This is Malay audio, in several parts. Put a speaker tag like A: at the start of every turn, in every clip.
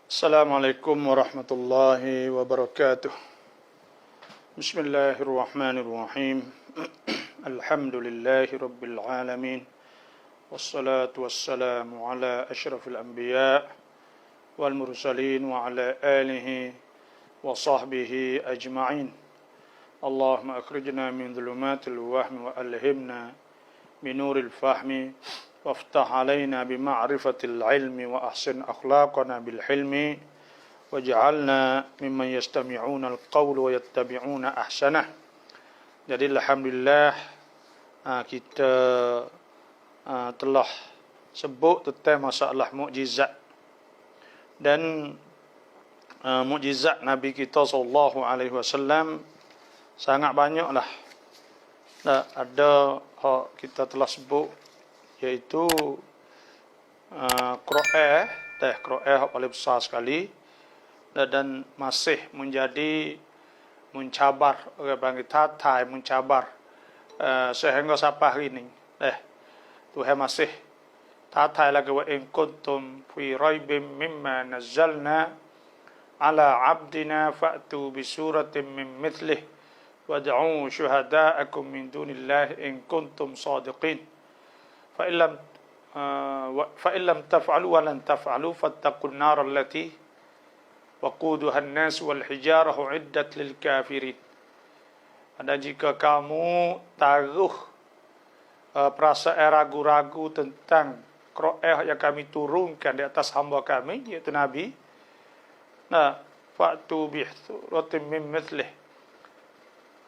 A: Assalamualaikum warahmatullahi wabarakatuh. Bismillahirrahmanirrahim. Alhamdulillahi rabbil alamin. Wassalatu wassalamu ala asyrafil anbiya wal mursalin wa ala alihi wa sahbihi ajma'in. Allahumma akhrijna min dhulumatil wahmi wa alhimna min nuril fahmi وافتح علينا بمعرفة العلم وأحسن أخلاقنا بالحلم واجعلنا ممن يستمعون القول ويتبعون أحسنه. Jadi alhamdulillah kita telah sebut tentang masalah mukjizat dan mukjizat Nabi kita sallallahu alaihi wasallam sangat banyaklah. Ada kita telah sebut iaitu Qur'an, Qur'an paling besar sekali dan masih menjadi mencabar, orang panggil tatai mencabar sehingga sampai hari ini. Tuhan masih tatai lagi, wa in kuntum fi raibim mimma nazzalna ala abdina fa'tu bi suratin min mithlih wad'u syuhada'akum min dunillahi in kuntum sadiqin. فإن لم تفعلوا ولن تفعلوا فاتقوا النار التي وقودها الناس والحجارة أعدت للكافرين. Dan jika kamu taruh perasaan ragu-ragu tentang Qur'an yang kami turunkan di atas hamba kami, iaitu Nabi, fa'tu bi suratin min mithlih,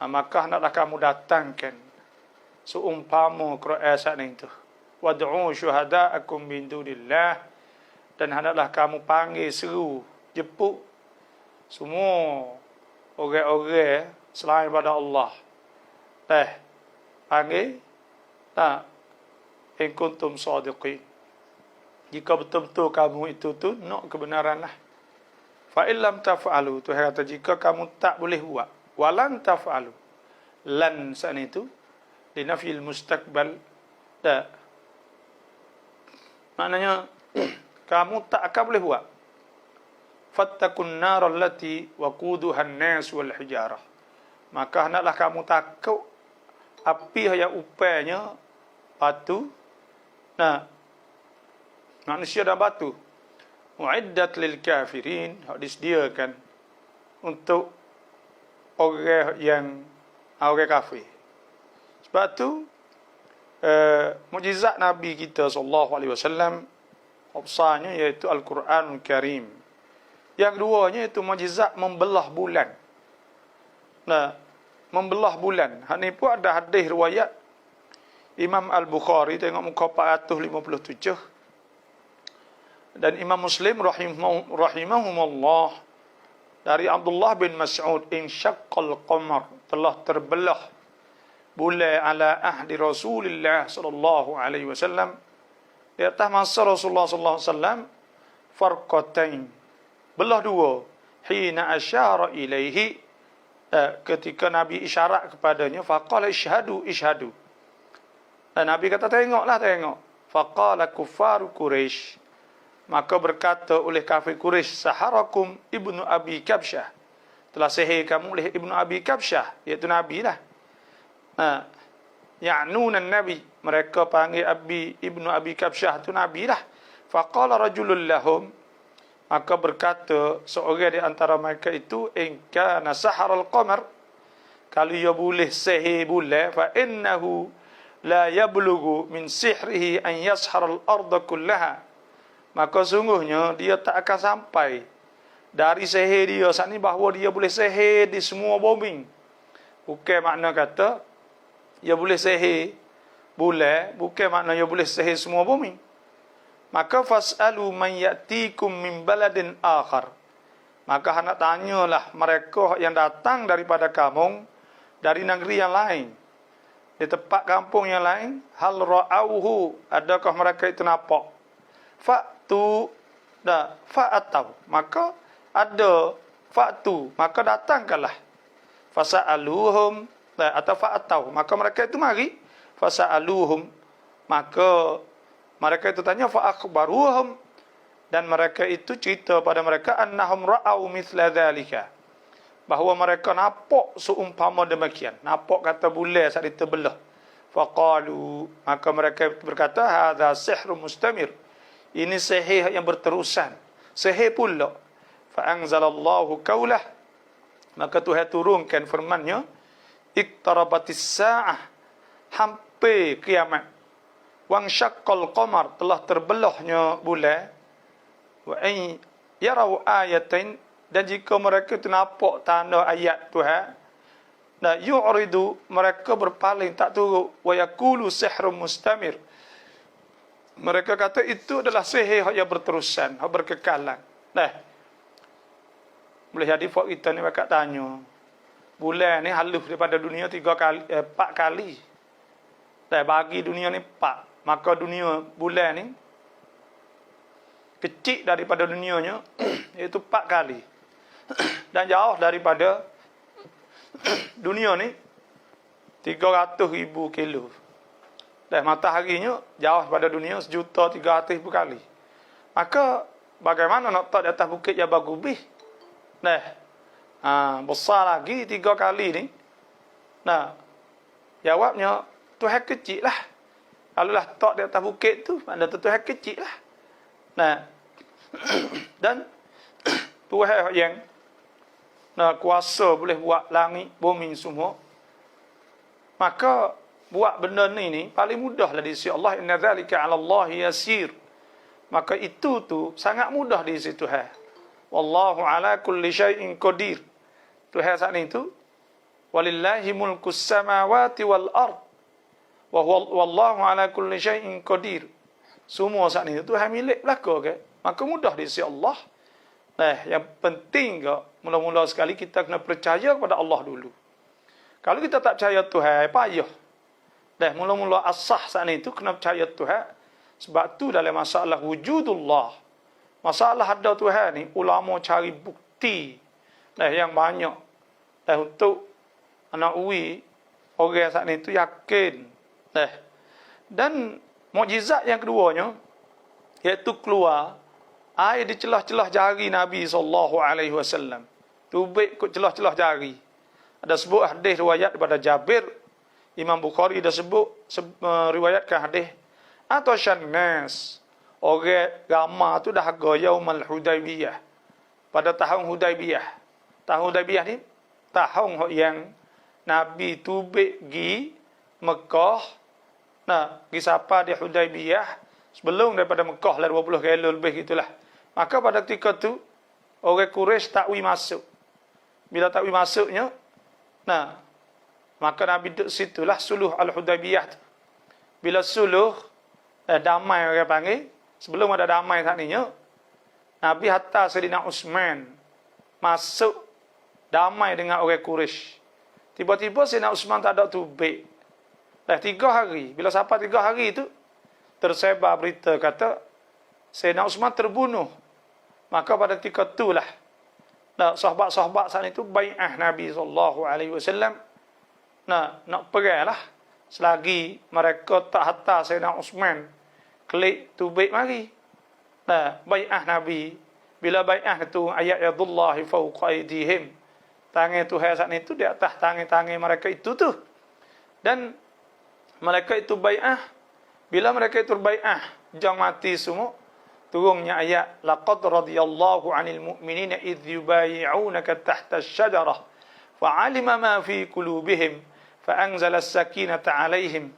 A: maka hendaklah kamu datangkan seumpama Qur'an saat itu. Wad'u syuhada'akum min dunillah, dan hendaklah kamu panggil, seru, jemput semua orang-orang selain pada Allah. Panggil in kuntum sadiqin, jika betul-betul kamu itu nak kebenaran lah. Fa illam taf'alu, Tuhan kata jika kamu tak boleh buat, walan taf'alu, lan saat itu linafil mustaqbal, maknanya kamu tak akan boleh buat. Fattakun nar allati waquduha an-nas wal hijarah, maka hendaklah kamu takut api yang upahnya batu, manusia dan batu. Mu'iddat lil kafirin, disediakan untuk orang kafir. Sebab tu mukjizat Nabi kita sallallahu alaihi wasallam besarnya iaitu Al-Quranul Karim. Yang keduanya iaitu mukjizat membelah bulan. Membelah bulan. Hak ni pun ada hadis riwayat Imam Al-Bukhari, tengok muka 457, dan Imam Muslim rahimahumullah dari Abdullah bin Mas'ud, insyaqqal qamar, telah terbelah bulan ala ahdi Rasulullah sallallahu alaihi wasallam, di atas masa Rasulullah sallallahu alaihi wasallam, farqatain, belah dua, hina asyara ilaihi, ketika Nabi isyarat kepadanya, faqala ishhadu ishhadu, dan Nabi kata tengoklah tengok, faqala kuffaru Quraisy, maka berkata oleh kafir Quraisy, saharakum ibnu Abi Kabsyah, telah sihir kamu oleh ibnu Abi Kabsyah, iaitu Nabi lah. Ya'nuna Nabi, mereka panggil ibnu Abi Kabsyah itu Nabi lah. Faqala rajulun lahum, maka berkata seorang di antara mereka itu, in kana sahara al-qamar, kalau ia boleh sihir bulan, fa innahu la yablughu min sihrihi an yashara al-arda kullaha, maka sungguhnya dia tak akan sampai dari sihir dia saat ni bahawa dia boleh sihir di semua bumi. Bukan makna kata ia boleh sihir bulan, bukan makna ia boleh sihir semua bumi. Maka fas'alu man ya'tikum min baladin akhar, maka hendak tanyalah mereka yang datang daripada kamu dari negeri yang lain, di tempat kampung yang lain, hal ra'auhu, adakah mereka itu nampak? Fa'tu, fa'atau, maka ada, fa'tu, maka datangkanlah. Fasa'aluhum, atau fa'atau, maka mereka itu mari. Fasa'aluhum, maka mereka itu tanya, fa'akhbaruhum, Dan mereka itu cerita pada mereka annahum ra'au mithla dzalika, bahawa mereka nampak seumpama demikian, nampak kata bulan saat diterbelah. Faqalu, maka mereka berkata, hadza sihrun mustamir, ini sihir yang berterusan, sihir pula. Fa anzalallahu qaulah, maka Tuhan turunkan firman-Nya, iqtarabatis sa'ah, hampir kiamat. Wang syaqqal qamar, telah terbelahnya bulan. Wa ay yarau ayatain, dan jika mereka itu nampak tanda ayat Tuhan, nah yu'ridu, mereka berpaling tak turut. Wa yaqulu sihrun mustamir, mereka kata itu adalah sihir yang berterusan, yang berkekalan. Nah, boleh jadi fak kita ni bakal tanya, bulan ni halus daripada dunia 4 kali. Nah, bagi dunia ni 4, maka dunia bulan ni kecil daripada dunianya iaitu 4 kali. Dan jauh daripada dunia ni 300,000 kilo. Dan mataharinya jauh daripada dunia 1,300,000 kali. Maka bagaimana nak letak di atas bukit Jabal Qubis? Nah, besar lagi 3 kali ni. Nah, jawabnya Tuhan kecil lah. Kalau lah letak di atas bukit tu, maknanya Tuhan kecil lah. Nah, dan Tuhan yang kuasa boleh buat langit, bumi semua, maka buat benda ni paling mudah lah di sisi Allah. Inna dzalika 'ala Allah yasir, maka itu tu sangat mudah di sisi Tuhan. Wallahu ala kulli syai'in qadir. Tuhan saat itu, walillahi mulkus samawati wal ard, wa wallahu ala kulli syai'in qadir. Semua saat ini Tuhan milik belaka ke? Maka mudah di sisi Allah. Nah, yang penting ke, mula-mula sekali kita kena percaya kepada Allah dulu. Kalau kita tak percaya Tuhan, payah. Dah mula-mula asah saat itu kena percaya Tuhan. Sebab tu dalam masalah wujudullah, masalah ada Tuhan ni, ulama cari bukti yang banyak. Untuk anak uwi, orang saat itu yakin. Dan mukjizat yang keduanya, iaitu keluar air di celah-celah jari Nabi SAW. Tubik kot celah-celah jari. Ada sebut hadis riwayat daripada Jabir. Imam Bukhari dah sebut riwayatkan hadis. Atau Syannas, orang ramah tu dah harga Yaumul Hudaibiyah, pada tahun Hudaibiyah. Tahun Hudaibiyah ni tahun yang Nabi tubik gi Mekah. Nah, pergi sapa di Hudaibiyah sebelum daripada Mekah lah 20 kilo lebih gitulah. Maka pada ketika tu orang Quraisy tak wi masuk. Bila tak wi masuknya, nah, maka Nabi duduk situlah suluh Al-Hudaibiyah tu. Bila suluh damai orang panggil, sebelum ada damai saat ni, Nabi hantar Sayyidina Uthman masuk damai dengan orang Quraisy. Tiba-tiba Sayyidina Uthman tak ada tubik. Dah 3 hari. Bila sampai 3 hari itu, tersebar berita kata Sayyidina Uthman terbunuh. Maka pada ketika itulah sahabat-sahabat saat itu bai'ah Nabi SAW. Nak pergilah selagi mereka tak hantar Sayyidina Uthman klik tubik mari. Bai'ah Nabi. Bila bai'ah itu ayat yadullahi fawqa aydihim, tangan Tuhan saat itu di atas tangan-tangan mereka itu tu. Dan mereka itu bai'ah. Bila mereka itu bai'ah, jangan mati semua. Turunnya ayat, laqad radiyallahu 'anil mu'minina idh yubayi'unaka tahta asy-syajarah fa'alima ma fi qulubihim fa'anzala as-sakinata 'alaihim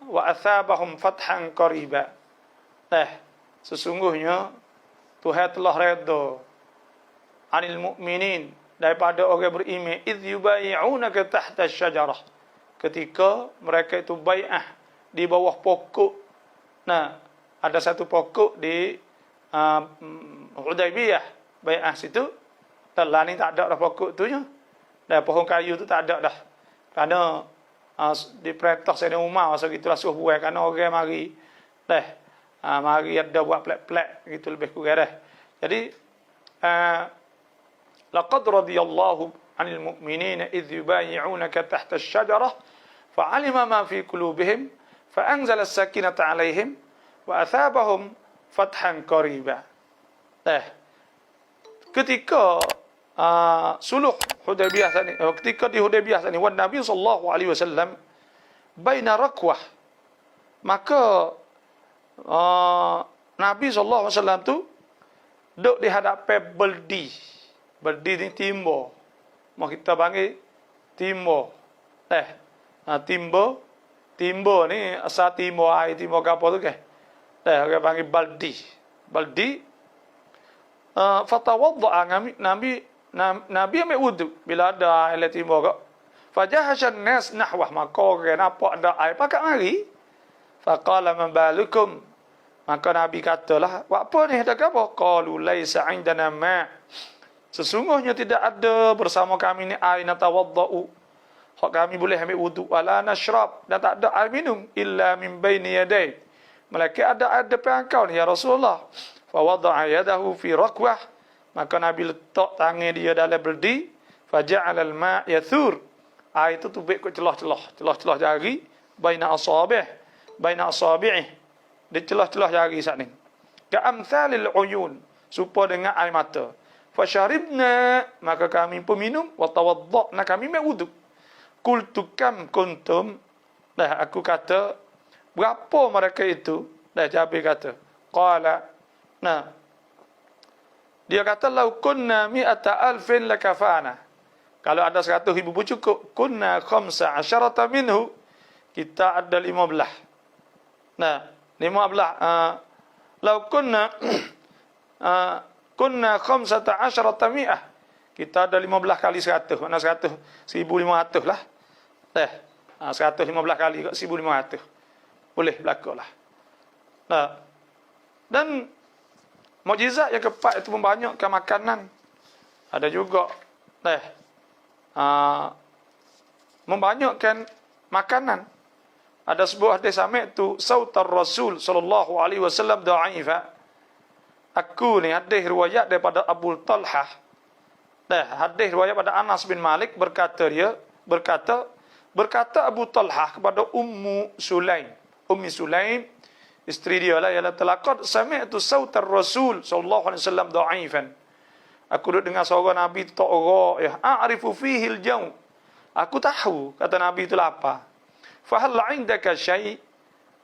A: wa athabahum fathan qariba. Sesungguhnya Tuhan telah redha 'anil mu'minin, daripada orang beriman, idh yubayi'unaka tahta asy-syajarah, ketika mereka itu bai'ah di bawah pokok. Ada satu pokok di Hudaibiyah, bai'ah situ. Telah ni tak ada dah pokok tu je. Dan pohon kayu tu tak ada dah. Kerana diperintah Sayyidina Umar masa gitulah suruh buat, kerana orang mari mari ada buat plek-plek gitu lebih kurang dah. Jadi laqad radiyallahu 'anil mu'minina idh yubayi'unaka tahta asy-syajarah fa'alima ma fi qulubihim fa'anzala as-sakinata 'alaihim wa athabahum fathan qariba. Eh, ketika suluh Hudaybiyah tadi, ketika di Hudaybiyah tadi, wan Nabi sallallahu alaihi wasallam baina rakwah, maka Nabi sallallahu alaihi wasallam tu duduk di hadapan beldi. Beldi ni timbo. Mau kita panggil timbo. Timbo ni asal timbo air, timbo apa tu ke? Orang panggil baldi. Baldi fatawadda Nabi ambil wudu bila ada air timbo kak. Fajahashan nas nahwah, maka orang nampak ada air pakat mari. Faqala man balukum, maka Nabi katalah, apa ni ada apa? Qalu laisa indana ma', sesungguhnya tidak ada bersama kami ni air natawaddau, hak kami boleh ambil wudu, wala nashrab, dan tak ada air minum, illa min baini yaday, melainkan ada depan engkau ni ya Rasulullah. Fa wada'a yadahu fi rakwah, maka Nabi letak tangan dia dalam beldi. Fa ja'ala al-ma' yathur, air itu tubik ke celah-celah jari, baina asabi'ih, di celah-celah jari saat ni. Ka'amthalil uyun, serupa dengan air mata. Fasharibna, maka kami pun minum. Wa tawadda'na, kami ambil wudu. Qultu kam kuntum, aku kata, berapa mereka itu? Jabir kata, qala, dia kata, lau kunna mi'ata alfin lakafana, kalau ada 100,000 pun cukup. Kunna khamsa asyarata minhu, kita ada 15. 15. Lau kunna khamsata asyarata mi'ah, kita ada 15 kali 100. Mana 100? 1,500 lah. 115 kali 1,500. Boleh berlaku lah. Dan mukjizat yang keempat itu membanyakkan makanan. Ada juga membanyakkan makanan. Ada sebuah hadis sami' tu sautar Rasul sallallahu alaihi wasallam dha'ifa. Aku ni hadis riwayat daripada Abu Talhah. Hadis riwayat pada Anas bin Malik, berkata Abu Talhah kepada Ummi Sulaim, isteri dia lah, ialah telaqad sami'tu sautar Rasul sallallahu alaihi wasallam dha'ifan. Aku duduk dengar suara Nabi tu tok ya, a'rifu fihi al-jaw. Aku tahu kata Nabi itu lapar. Fa hal 'indaka syai'?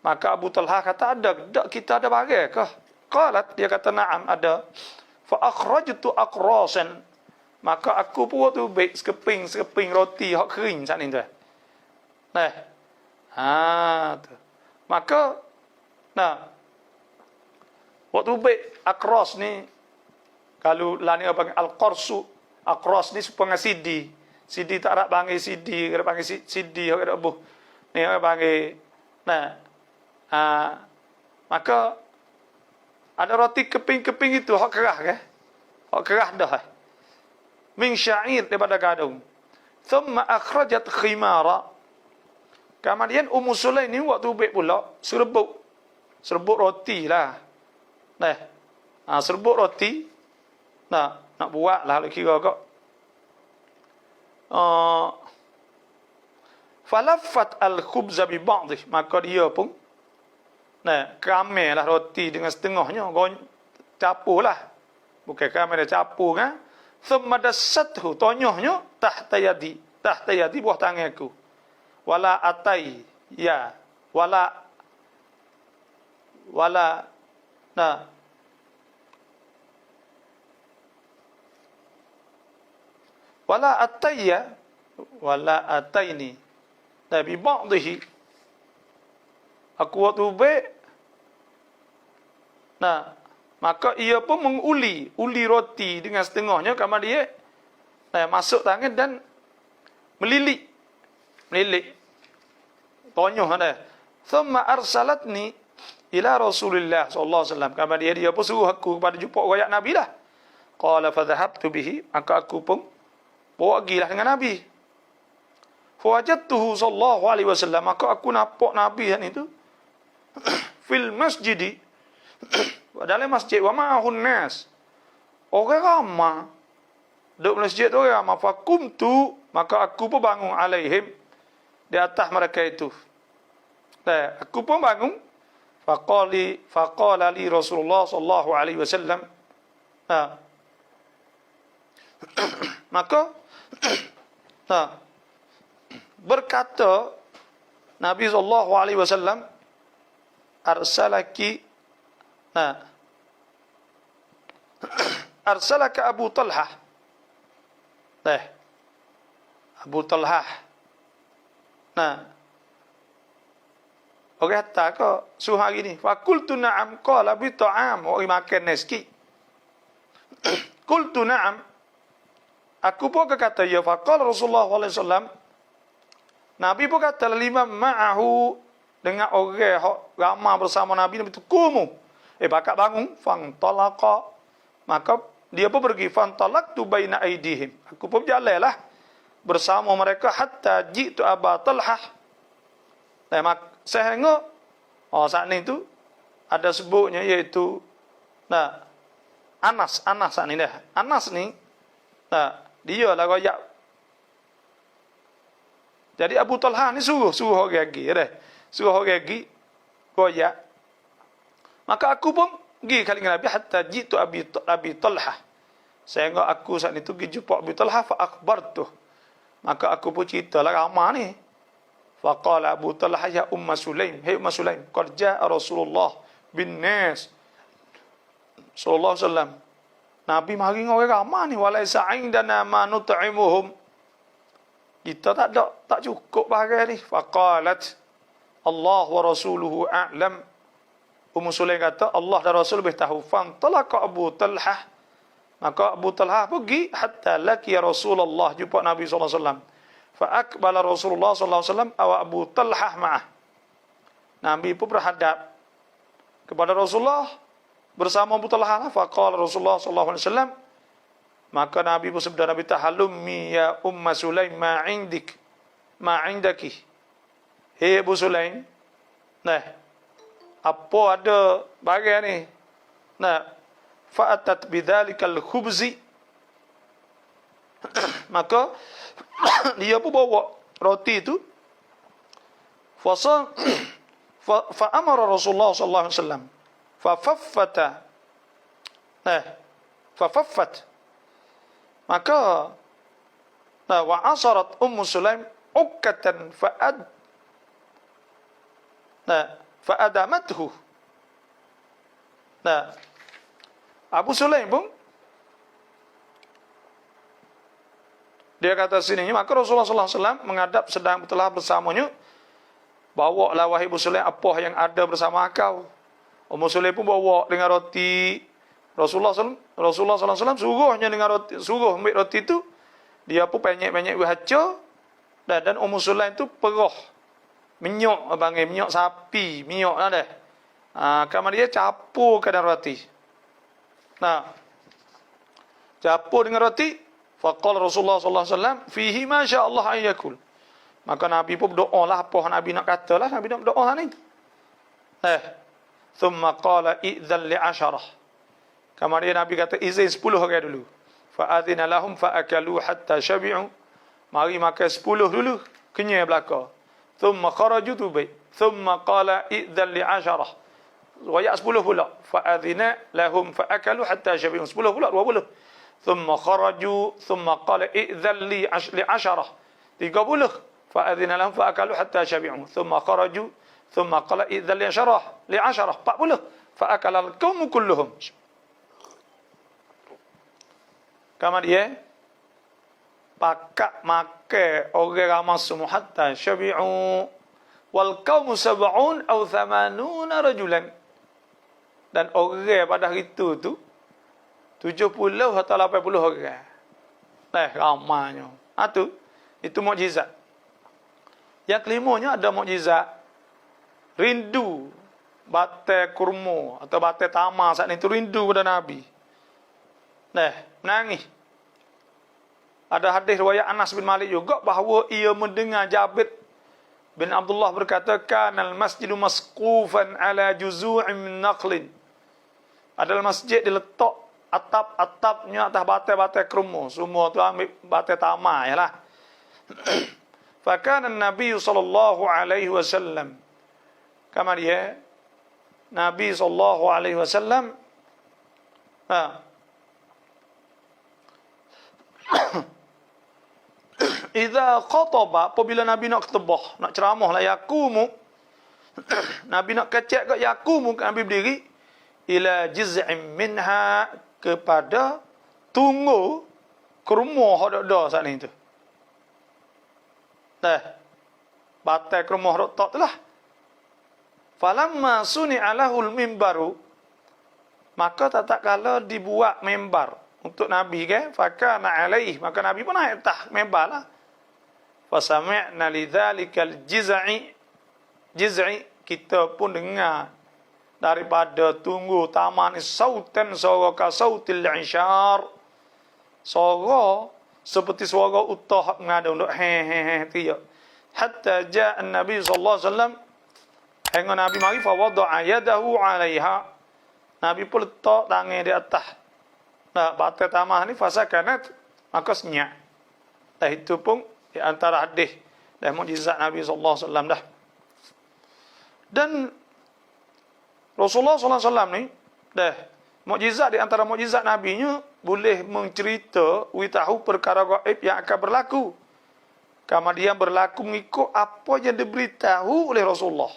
A: Maka Abu Talhah kata, kita ada barang ke? Qalat, dia kata na'am, ada. Fa akhrajtu aqrasan, maka aku buat tu baik sekeping roti hak kering sat ni tu. Tu. Maka waktu baik akros ni, kalau lani apa al-qarsu, akros ni supaya sidi tak nak panggil sidi, kena panggil sidi hak ada buh. Ni orang panggil maka ada roti keping-keping itu hak kerah ke? Hak kerah dah. Min sya'ir, daripada gadung. Thumma akhrajat khimara. Kemudian Ummu Sulaim ni waktu baik pula serbuk roti lah. Serbuk roti. Nak buat lah kira kau. Falaffat al-khubza bi ba'dih, maka dia pun keramelah roti dengan setengahnya, capur lah, bukan keramelah capur kan. Thumma dassathu, tonyohnya tahta yadi buah tangan aku. Wala atai ya wala atayya wala ataini nabi ba'dihi. Aku waktu baik maka ia pun uli roti dengan setengahnya, kamar dia masuk tangan dan melilik tonyoh ada. Thumma arsalatni ila Rasulillah sallallahu alaihi wasallam, kamar dia pun suruh aku kepada jumpa rakyat Nabi lah. Qala fa dhahabtu bihi, maka aku pun bawa pergilah dengan Nabi. Fawajadtuhu sallallahu alaihi wasallam, maka aku nampak Nabi itu fil masjidi, dalam masjid, wa ma'ahun nas, orang ramai duduk masjid tu orang ramai. Fakumtu, maka aku pun bangun alaihim, di atas mereka itu. Aku pun bangun. Faqala li Rasulullah sallallahu alaihi wasallam, Nah, maka nah, berkata Nabi sallallahu alaihi wasallam, arsalaki, nah, arsalaka Abu Talhah. Nah, Abu Talhah. Nah, oke, kata ko suruh hari ni. Fakultu na'am qala bi ta'am, oi makan neski. Qultu na'am. Aku pun kata ya, faqala Rasulullah sallallahu alaihi wasallam. Nabi pun kata lima ma'ahu, dengan orang ramai bersama Nabi itu kumu. Bakat bangun, fantalaqa. Maka dia pun pergi, fantalaqtu baina aidihim. Aku pun berjalanlah bersama mereka hatta jitu Abu Talhah. Sehingga saat ini tu ada sebutnya, iaitu Anas saat ini dah. Anas ni dia lah royak. Jadi Abu Talhah ni suruh orang pergi dah. Suruh orang pergi royak. Maka aku pun pergi kali dengan Nabi hatta jitu Abi Talhah. Sehingga aku saat itu pergi jumpa Abi Talhah fa akhbartuh. Maka aku pun ceritalah ramai ni. Faqala Abu Talhah ya Umma Sulaim, hey Umma Sulaim, qad jaa Rasulullah bin nas sallallahu alaihi wasallam. Nabi mari dengan orang ramai ni, walaisa indana ma nut'imuhum. Kita tak cukup bahagian ni. Faqalat Allah wa rasuluhu a'lam. Ummu Sulaim kata Allah dan Rasul lebih tahu. Fantalaqa Abu Talhah. Maka Abu Talhah pergi hatta laqiya Rasulullah, jumpa Nabi sallallahu alaihi wasallam. Fa aqbala Rasulullah sallallahu alaihi wasallam aw Abu Talhah ma'ah. Nabi pun berhadap kepada Rasulullah bersama Abu Talhah. Faqala Rasulullah sallallahu alaihi wasallam, maka Nabi bersabda, Nabi tahallummi ya Umma Sulaim ma indaki. Hei Abu Sulaim, nah, apa ada bagian ni? Nah, fa'atat bidzalikal khubzi. Maka dia pun bawa roti itu. Fa amara Rasulullah sallallahu alaihi wasallam fa faffata. Nah, fa faffat. Maka wa asarat Ummu Sulaim ukkatan fa'adamathu. Nah, Abu Sulaim pun dia kata sini, maka Rasulullah sallallahu alaihi wasallam menghadap sedang telah bersamanya, bawa lah wahai Abu Sulaim apa yang ada bersama kau. Ummu Sulaim pun bawa dengan roti. Rasulullah sallallahu alaihi wasallam suruhnya dengan roti, suruh ambil roti itu, dia pun penyek-penyek baca, dan Ummu Sulaim tu perah minyak, panggil minyak sapi, minyak lah dah. Kamar dia capur ke dalam roti. Nah, capur dengan roti. Faqala Rasulullah sallallahu alaihi wasallam fihi ma sya Allah ayyakul. Maka Nabi pun berdoa lah apa Nabi nak kata lah. Nabi nak berdoa ni. Thumma qala idzan li 10. Kemudian Nabi kata izin 10 orang dulu. Fa adzina lahum fa akalu hatta syabi'u. Mari makan 10 dulu, kenyang belaka. Thumma kharaju tubai. Thumma qala idzan li 10. Royak 10 pula. Fa adzina lahum fa akalu hatta syabi'u. 10 pula 20. ثم خرجوا ثم قال ائذن لي 10 30 فأذن لهم فأكلوا حتى شبعوا ثم خرجوا ثم قال ائذن لي 10 40 فأكل القوم كلهم. Kemudian pakak makan orang ramai semua hatta syabi'u wal qaumu 70 atau 80 rajulan, dan orang pada hari itu tu 70 atau 80 orang. Ramanya. Itu mukjizat. Yang kelimanya ada mukjizat rindu batai kurma atau batai tamar saat itu, rindu pada Nabi. Menangis. Ada hadis riwayat Anas bin Malik juga bahawa ia mendengar Jabir bin Abdullah berkata, kanal masjidu masqufan ala juzu'in min naqlin. Adalah masjid diletak atap-atapnya atas batai-batai kurma. Semua tu ambil batai tamar yalah. Fakana Nabi sallallahu alaihi wasallam, kemudian Nabi sallallahu alaihi wasallam idza khataba, apabila Nabi nak khutbah, nak ceramah lah yakumu, Nabi nak kecek kat yakumu, Nabi berdiri ila jiz'in minha, kepada tunggu kerumah ada saat ni tu. Batai kerumah rotok tu lah. Falamma suni'a lahul mimbaru, maka tak kala dibuat mimbar untuk Nabi kan, fakana alaih, maka Nabi pun naik atas mimbar lah. Fasami'na lidzalikal jiz'i, kita pun dengar daripada tunggu taman sautan suara ka sautil ishar, suara seperti suara utah mengada untuk he tiap. Hatta ja'a Nabi sallallahu alaihi wasallam, hingga Nabi mari fa wada'a yadahu 'alaiha, Nabi pun letak tangan di atas batai taman ni, fasakanat, maka senyap. Itu pun di antara hadis dan mukjizat Nabi sallallahu alaihi wasallam dah. Dan Rasulullah sallallahu alaihi wasallam ni mukjizat di antara mukjizat nabinya boleh mencerita tahu perkara gaib yang akan berlaku. Kemudian berlaku mengikut apa yang diberitahu oleh Rasulullah.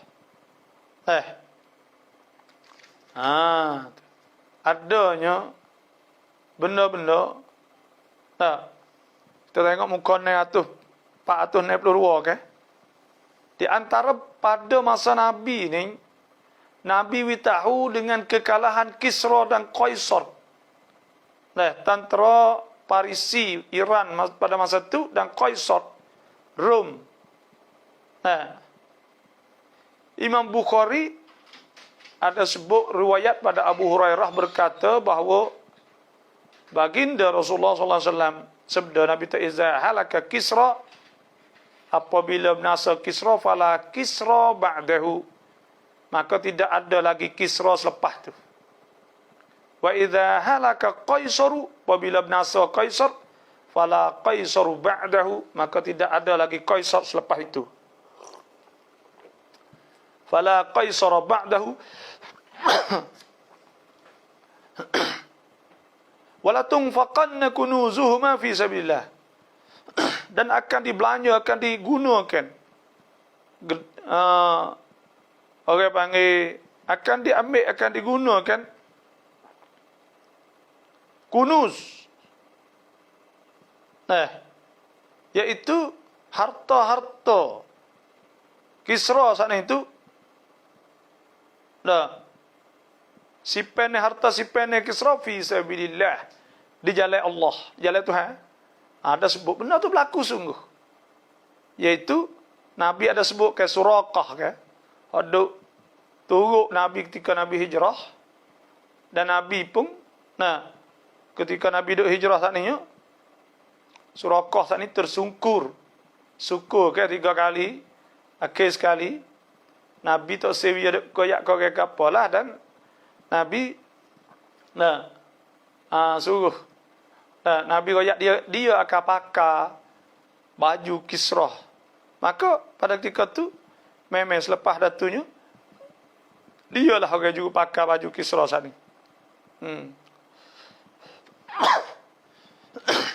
A: Adanya benda-benda. Kita tengok muka ni atus 492 ke. Di antara pada masa Nabi ni, Nabi witahu dengan kekalahan Kisra dan Qaisar. Tentera Parisi Iran pada masa itu dan Qaisar Rom. Imam Bukhari ada sebut riwayat pada Abu Hurairah berkata bahawa baginda Rasulullah sallallahu alaihi wasallam sabda Nabi ta'iza halaka Kisra, apabila binasa Kisra fala Kisra ba'dahu, maka tidak ada lagi Kisra selepas tu. Wa idza halaka Qaisaru, apabila binasa Qaisar fala Qaisaru ba'dahu, maka tidak ada lagi Qaisar selepas itu. Fala Qaisar ba'dahu wala tunfaqanna kunuzuhuma fi sabilillah, dan akan dibelanja, akan digunakan, orang panggil akan diambil, akan digunakan kunuz, iaitu harta-harta Kisra saat itu. Sipen harta sipen Kisra fi sabilillah, di jalan Allah, jalan Tuhan. Ada sebut benda tu berlaku sungguh. Iaitu Nabi ada sebut ke Suraqah ke, ada turut Nabi ketika Nabi hijrah, dan Nabi pun ketika Nabi duduk hijrah saat ni, Suraqah saat ni tersungkur, syukur ke 3 kali, akhir sekali Nabi tak sewi ada koyak-koyak apalah, dan Nabi suruh Nabi koyak dia akan pakai baju Kisra. Maka pada ketika tu memang selepas datunya dia lah orang juga pakai baju Kisra saat ni.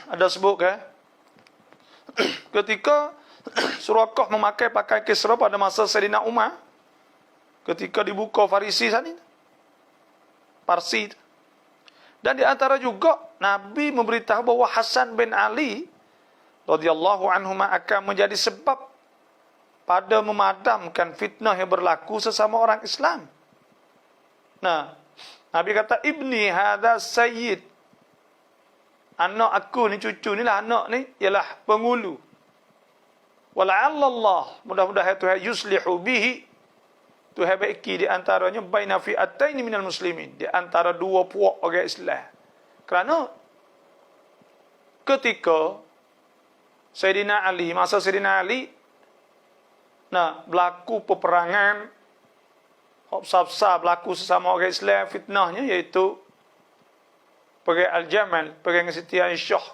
A: Ada sebut ke ketika Suraqah memakai pakaian Kisra pada masa Sayyidina Umar, ketika dibuka Farisi saat ni, Parsi. Dan di antara juga Nabi memberitahu bahawa Hasan bin Ali radhiyallahu anhuma akan menjadi sebab pada memadamkan fitnah yang berlaku sesama orang Islam. Nabi kata, ibni hadza sayyid, anak aku ni, cucu ni lah, anak ni ialah pengulu. Wala'allallah, mudah-mudahan Tuhan yuslihu bihi, Tuhan baiki di antaranya baina fi'ataini minal muslimin, di antara dua puak orang Islam. Kerana ketika Sayyidina Ali, masa Sayyidina Ali berlaku peperangan, besar-besar berlaku sesama orang Islam, fitnahnya iaitu perang Al-Jamal, perang Siti Aisyah.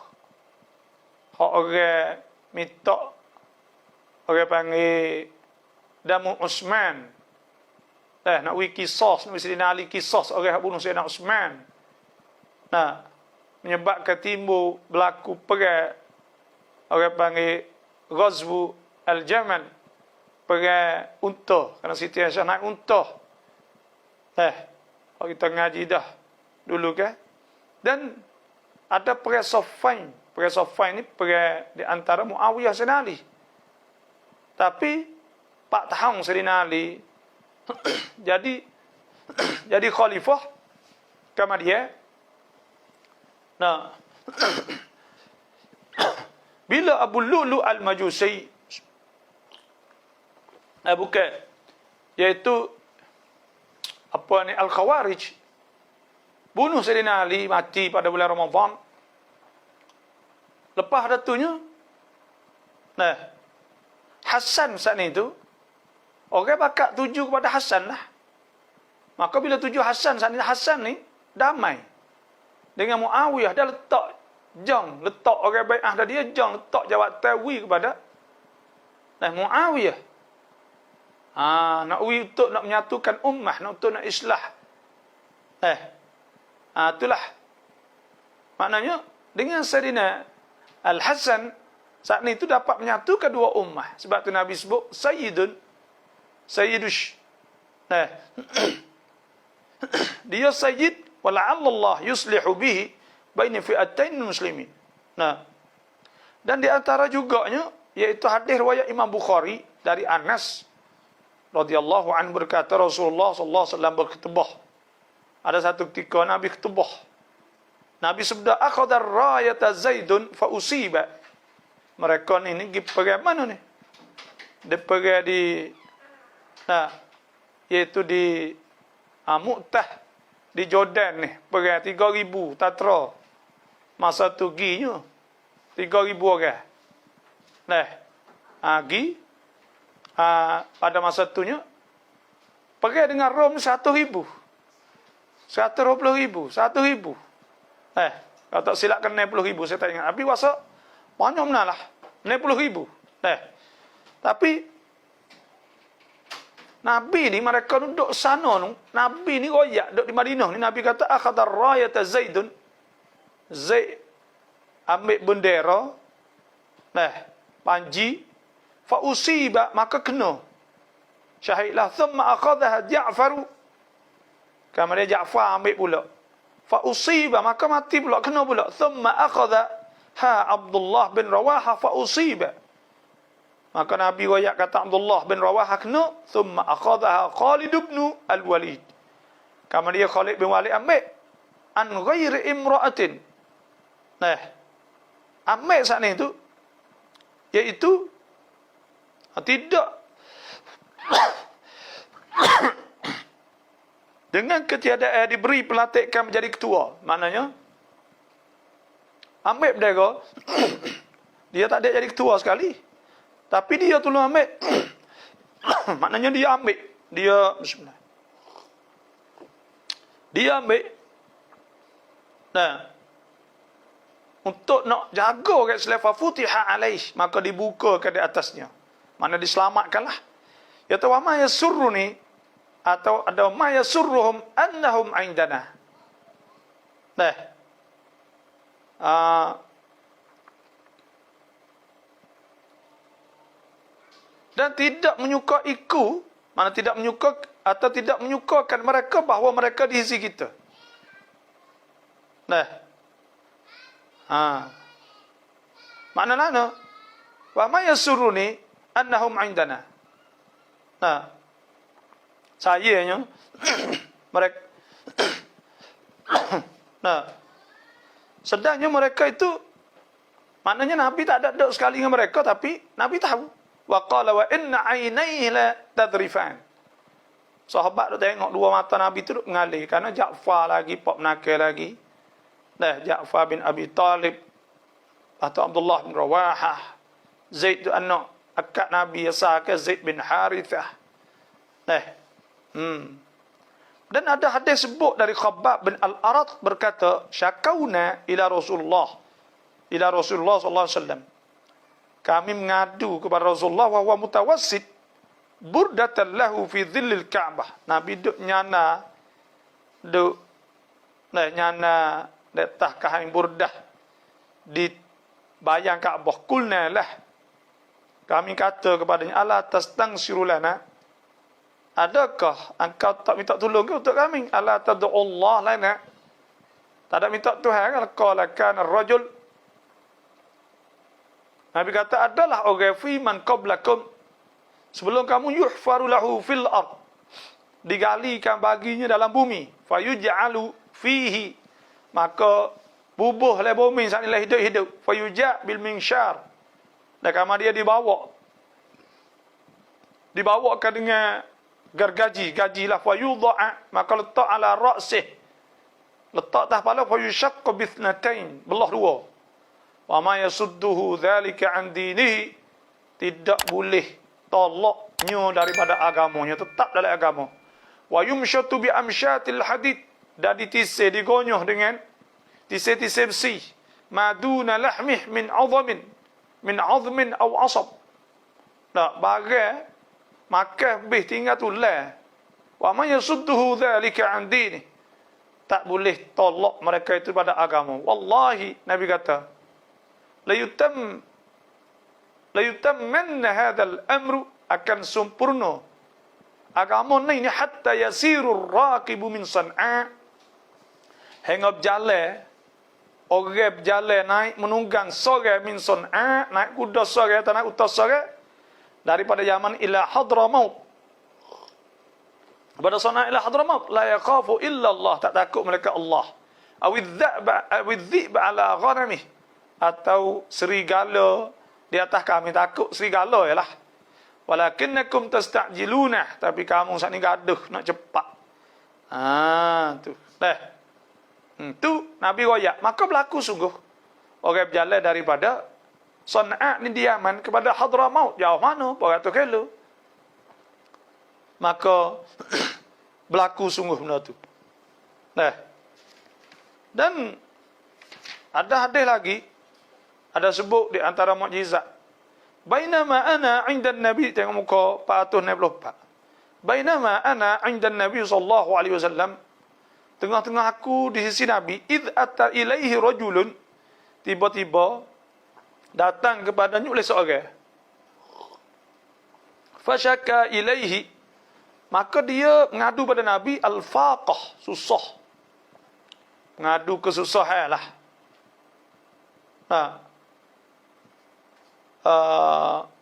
A: Orang minta, orang panggil Damu Usman, nak kisah, nak Sayyidina Ali kisah orang yang bunuh Sayyidina Usman. Menyebabkan timbul berlaku perang, orang panggil Ghazwu Al-Jamal, perang unta, kerana Siti Aisyah naik unta. Kalau kita ngaji dah dulu kan. Dan ada perang Saffain. Perang Saffain ni perang di antara Muawiyah Sayyidina Ali. Tapi Pak Tahang Sayyidina Ali jadi khalifah kama dia. Nah, bila Abu Lu'lu' Al-Majusi bukan, iaitu apa ni, Al-Khawarij, bunuh Sayyidina Ali, mati pada bulan Ramadan. Lepas datunya, nah, Hasan saat ni tu, orang bakal tuju kepada Hasan lah. Maka bila tuju Hasan saat ni, Hasan ni damai dengan Muawiyah. Dia letak orang bai'ah dah, dia letak jawatan wi kepada Muawiyah. Untuk nak menyatukan ummah, untuk nak islah. Itulah maknanya dengan Sayyidina Al-Hasan saat ni itu dapat menyatukan dua ummah. Sebab tu Nabi sebut Sayyidush. Dia sayyid wala'allallah yuslihu bihi baina fi'atain muslimin. Dan di antara juganya iaitu hadis riwayat Imam Bukhari dari Anas radhiyallahu anhu berkata, Rasulullah sallallahu alaihi wasallam berkhutbah. Ada satu ketika Nabi khutbah. Nabi sabda, akhadha ar-rayata Zaidun fa usiba. Mereka ni pergi perang mana ni? Dia perang di iaitu di Mu'tah di Jordan ni, perang 3,000 tatra. Masa tu ginya 3,000 orang. Pada masa tunya perang dengan Rom 1,000. 120,000, 1,000. Kalau tak silap kan 60,000, saya tak ingat. Tapi wasa banyak benar lah, 60,000. Tapi Nabi ni mereka duduk sana tu, Nabi ni royak duduk di Madinah ni. Nabi kata akhadar rayata Zaidun. Zaid ambil bendera, panji, fa usiba, maka kena. Syahidlah. Thumma akhadha Ja'faru. Kemudian Ja'far ambil pula. Fa usiba, maka mati pula, kena pula. Thumma akhadha Abdullah bin Rawaha fa usiba. Maka Nabi royak kata Abdullah bin Rawaha kena. Thumma akhadha Khalid bin Al-Walid. Kemudian Khalid bin Walid ambil. An ghairi imra'atin. Ambil saat ni tu, iaitu tidak dengan ketiadaan diberi pelantikan menjadi ketua. Maknanya ambil bendera dia tak ada jadi ketua sekali, tapi dia tolong ambil. Maknanya dia ambil, bismillah, dia ambil untuk nak jaga kat selefa futiha alaih, maka dibuka ke di atasnya, mana diselamatkanlah. Ya tahu ma yasurruni, atau ada ma yasurruhum annahum indana. Dan tidak menyukaiku, mana tidak menyuka atau tidak menyukakan mereka bahawa mereka di sisi kita. Makna lana wa ma yasurruni annahum indana. Sayanya mereka sedangnya mereka itu, maknanya Nabi tak ada duduk sekali dengan mereka, tapi Nabi tahu. Wa qala wa inna ainaihi la tadrifan. Sahabat tu tengok dua mata Nabi tu duk mengalir, kerana Ja'far lagi pop nakal lagi. Ja'far bin Abi Talib atau Abdullah bin Rawahah. Zaid tu anak akak Nabi Yasaka, Zaid bin Harithah. Dan ada hadis sebut dari Khabbab bin Al-Arat berkata, syakauna ila Rasulullah sallallahu alaihi wasallam. Kami mengadu kepada Rasulullah wa huwa mutawassit burdatan lahu fi dhillil Ka'bah. Nabi duk nyana letah kain burdah di bayang Ka'bah. Kulna lah Kami kata kepadanya, ala tastansiru lana? Adakah engkau tak minta tolong ke untuk kami? Ala tad'ullah lana? Tak ada minta Tuhan kan? Qala kana ar-rajul. Nabi kata, adalah orang fi man qablakum. Sebelum kamu yuhfaru lahu fil ard. Digalikan baginya dalam bumi. Fayuj'alu fihi. Maka bubuh oleh bumi saat ini hidup-hidup. Fayuja' bil minsyar. Dan kamar dia dibawakan dengan gergaji, gajilah fayudha'a, maka letak ala ra'sih, letak atas kepala, fayushaqqa bithnatain, belah dua. Wa ma yasudduhu dhalika an dinihi, tidak boleh tolaknya daripada agamanya, tetap dalam agama. Wa yumshatu bi amsyatil hadid, dan ditisir, digonyoh dengan tisir-tisir besi. Maduna lahmih min azmin aw asab. Nah, bagai maka lebih tinggal tu lah. Wa man yasudduhu dhalika an dini. Tak boleh tolak mereka itu pada agama. Wallahi, Nabi kata, la yutammanna hadzal amru, akan sempurna agama ni hatta yasirur raqibu min San'a, hingga berjalan orang berjalan naik menunggang sore min San'a, naik kuda sore atau naik unta sore daripada Yaman ila Hadramaut, pada sana ila Hadramaut, la yakhafu illa Allah, tak takut mereka Allah. Awidh-dhi'ba ala ghanamih, atau serigala di atas kami, takut serigala ialah. Walakinnakum tasta'jiluna, tapi kamu saat ni gaduh nak cepat. Tu. Tu Nabi royak, maka berlaku sungguh orang berjalan daripada San'a ni di Yaman kepada Hadramaut, jauh mana? Beratus kilo. Maka berlaku sungguh benda tu. Dan ada hadis lagi, ada sebut di antara mukjizat. Bainama ana 'inda Nabi, tengok muka 464. Bainama ana 'inda Nabi sallallahu alaihi wasallam, tengah-tengah aku di sisi Nabi, id ata ilaihi rajulun, tiba-tiba datang kepadanya oleh seorang. Fashaka ilaihi, maka dia mengadu pada Nabi al-faqah, susah. Mengadu kesusahan lah.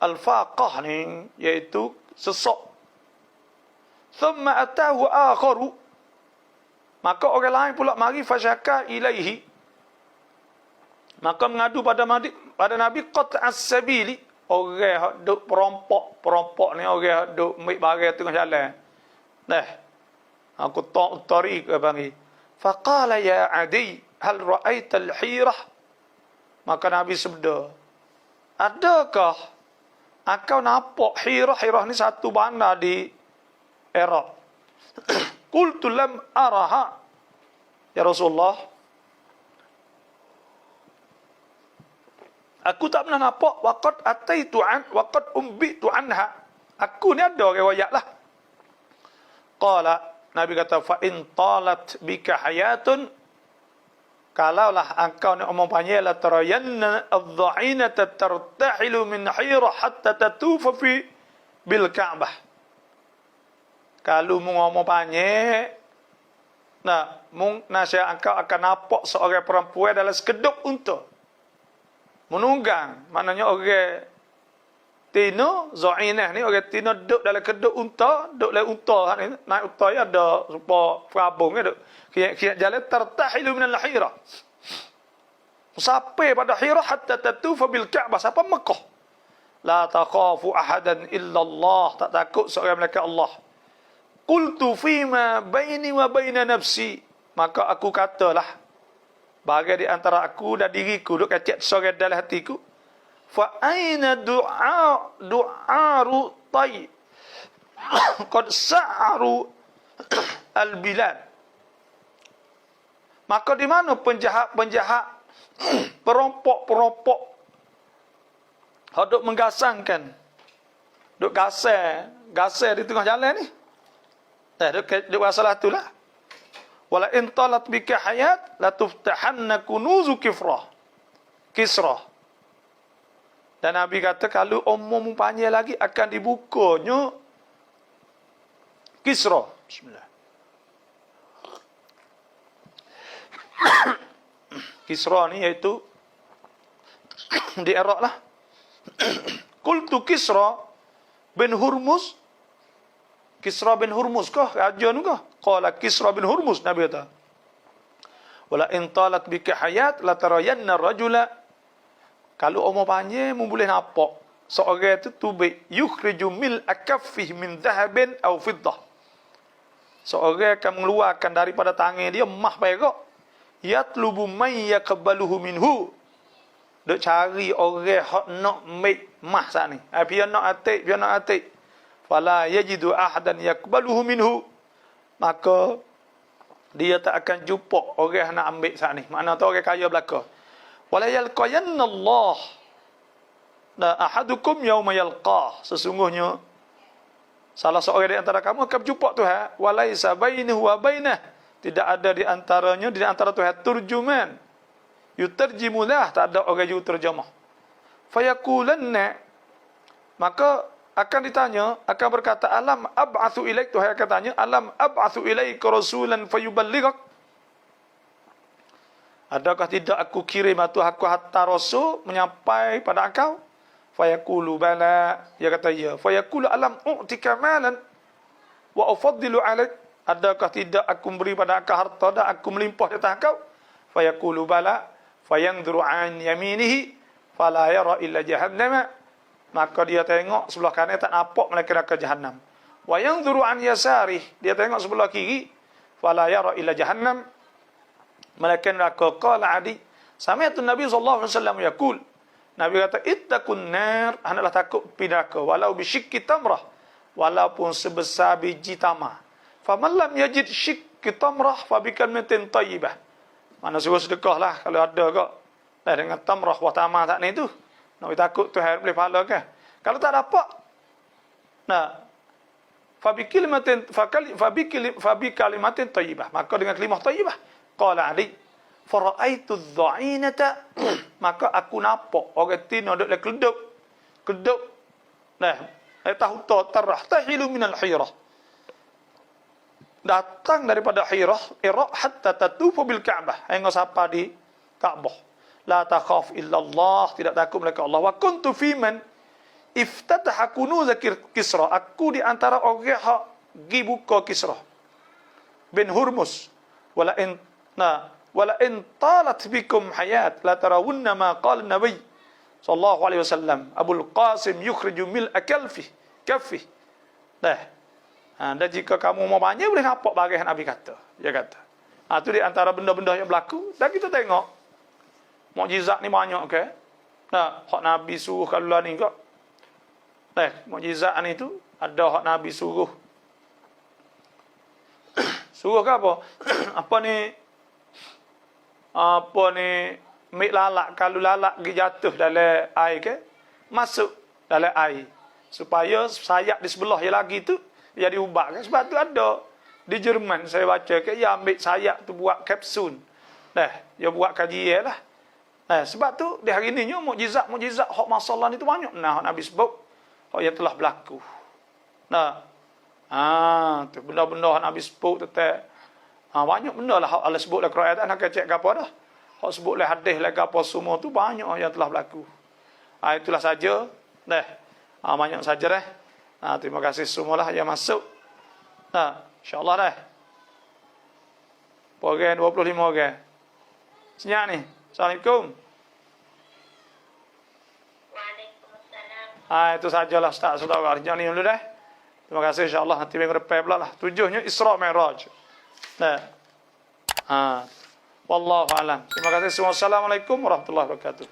A: Al-faqah ni iaitu sesak. Thumma atahu akharu, maka orang lain pula mari, fashaka ilaihi, maka mengadu pada Nabi qat'as sabili, orang duk perompok ni, orang duk ambil barang tengah jalan. Aku tak tariq panggil. Faqala ya Adi, hal ra'aita al-hirah? Maka Nabi sabda, adakah engkau nampak Hirah? Hirah ni satu bandar di Iraq. Qultu lam araha ya Rasulullah, aku tak pernah nampak. Waqad ataitu an waqad umbitu anha, aku ni ada riwayat lah. Qala, Nabi kata, fa in talat bika hayatun, kalaulah engkau ni umum panjang, la tarayanna adh-dha'inata tartahilu min Hirah hatta tatufa fi bil Ka'bah. Kalau ngomong panjang, nasihat engkau akan nampak seorang perempuan dalam sekeduk unta menunggang, maknanya orang tino Zainah ni, orang tino duduk dalam keduk unta, duduk dalam unta ni, naik unta ya ada supaya perabung ya, duduk kiat jalan tartahilu min al-Hirah, sampai pada Hirah hatta tatufa bil Ka'bah, sampai Mekah. La takhafu ahadan illa Allah, tak takut seorang malaikat Allah. Qultu fima baini wa baina nafsi, maka aku katalah, bagi di antara aku dan diriku, duk kacak sorang dalam hatiku. Fa aina du'aru tay qad sa'aru al-bilad, maka di mana penjahat-penjahat, perompok-perompok duk menggasangkan, duk gasar di tengah jalan ni. Duk masalah itulah. Wala in talat bika hayat la tuftahanna kunuzu Kisra. Dan Nabi kata kalau umum panjang lagi akan dibukanya Kisra. Bismillah. Kisra ni iaitu di Iraq lah. Qultu Kisra bin Hurmuz. Kisra bin Hurmuz kah? Raja ni kah? Qala Kisra bin Hurmuz. Nabi kata, wala in talat bika hayat la tarayanna rajula. Kalau umur panjang mu boleh nampak seorang itu tubik yukhriju mil akaffih min dhahabin aw fiddah. Seorang akan mengeluarkan daripada tangan dia emas perak. Yatlubu may yaqbaluhu minhu. Dok cari orang hak nak make emas sat ni. Dia nak atik. Fala yajidu ahadan yaqbaluhu minhu. Maka dia tak akan jumpa orang nak ambil saat ni. Makna tu orang kaya belaka. Wala yalqayanna Allah la ahadukum yauma yalqah. Sesungguhnya salah seorang di antara kamu akan jumpa Tuhan. Walaisa bainahu wa bainah. Tidak ada di antaranya, di antara Tuhan turjuman. Yutarjimulah, tak ada orang yang terjemah. Fayaqulanna, maka akan ditanya, akan berkata, alam ab'athu ilaik, Tuhan akan tanya, alam ab'athu ilaik rasulan fayuballighak. Adakah tidak aku kirim atau aku hantar rasul menyampai pada engkau? Fayaqulu bala, dia kata ya. Fayaqulu alam u'tika malan wa ufaddilu alaik. Adakah tidak aku beri pada engkau harta dan aku melimpah di atas engkau? Fayaqulu bala, fayanzuru an yaminihi fala yara illa jahannama. Maka dia tengok sebelah kanan tak nampak melainkan neraka Jahannam. Wa yanzuru an yasarih, dia tengok sebelah kiri fala yara illa jahannam, melainkan neraka. Qala Adi, sami'tu Nabi sallallahu alaihi wasallam yaqul, Nabi kata ittaqun nar, hendaklah takut neraka walau bisyikki tamrah, walaupun sebesar biji tamar. Faman lam yajid syikki tamrah fa bikalmatin thayyibah. Mana suruh sedekahlah kalau ada kok. Dengan tamrah wa tamar tak ni tu. Nak takut Tuhan boleh pahala kan? Kalau tak dapat, nah, fabi kalimatin thayyibah, maka dengan kalimah thayyibah. Qala Ali, faraitu adh-dha'inata, maka aku nampak orang tino dok le keleduk. Nah, tahu tarah tahilu minal hirah. Datang daripada Hirah, Iraq hatta tatufu bil Ka'bah, hingga sampai di Ka'bah. La takhaf illallah, tidak takut melainkan Allah. Wa kuntu fiman iftataha kunuz Kisra, aku di antara orang hak gi buka Kisra bin Hurmuz. Wala in talat bikum hayat la tarawunna ma qala Nabi sallallahu alaihi wasallam, Abul Qasim yukhriju mil akalfi kaffi. Dan jika kamu mau banyak boleh nampak bagai Nabi kata. Dia kata. Itu di antara benda-benda yang berlaku. Dan kita tengok mukjizat ni banyak ke? Hak Nabi suruh kalau ni kok. Mukjizat ni tu ada hak Nabi suruh. Suruh ke apa? Apa ni mik lalak, kalau lalak pergi jatuh dalam air ke? Masuk dalam air. Supaya sayap di sebelah yang lagi tu jadi ubah kan. Sebab tu ada di Jerman saya baca ke, dia ambil sayap tu buat kapsul. Dia buat kajian lah. Sebab tu di hari ni mukjizat hak masalah ni tu banyak. Hak Nabi sebut hak yang telah berlaku. Tu benda-benda hak Nabi sebut tentang banyak benda lah hak Allah sebut dalam Quran. Nak cek apa dah. Hak sebut dalam hadis lah apa semua tu banyak yang telah berlaku. Itulah saja. Banyak saja dah. Terima kasih semualah yang masuk. InsyaAllah dah. Program 25 orang. Senyap ni. Assalamualaikum. Waalaikumsalam. Itu sajalah Ustaz Saudara. Jangan ni dulu dah. Terima kasih insyaAllah. Nanti minggu depan pula lah. 7-nya Isra' Mi'raj. Wallahu a'lam. Terima kasih semua. Assalamualaikum warahmatullahi wabarakatuh.